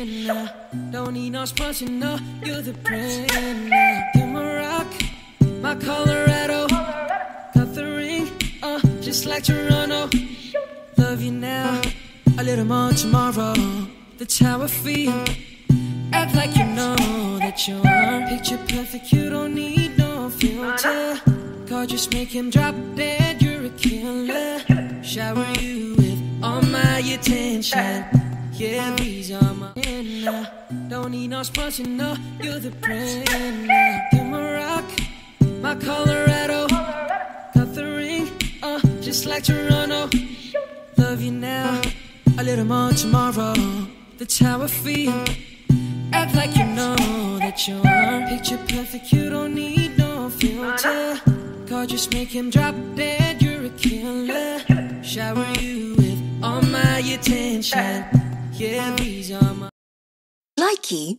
in now. Don't need no sponsor, no, you're the brand now. You're my rock, my Colorado. Got the ring, just like Toronto. Love you now, a little more tomorrow. That's how I feel. Act like you know that you are picture perfect, you don't need no filter. Gorgeous, make him drop dead, you're a killer. Shower you with all my attention. Yeah, these are my now. Don't need no sponsor, no, you're the brand now. You're my rock, my Colorado. Got the ring, just like Toronto. Love you now, a little more tomorrow. That's how I feel. Act like you know that you are picture perfect, you don't need no filter. Gorgeous, make him drop dead, you're a killer. Shower you with all my attention. Yeah, these are my Likey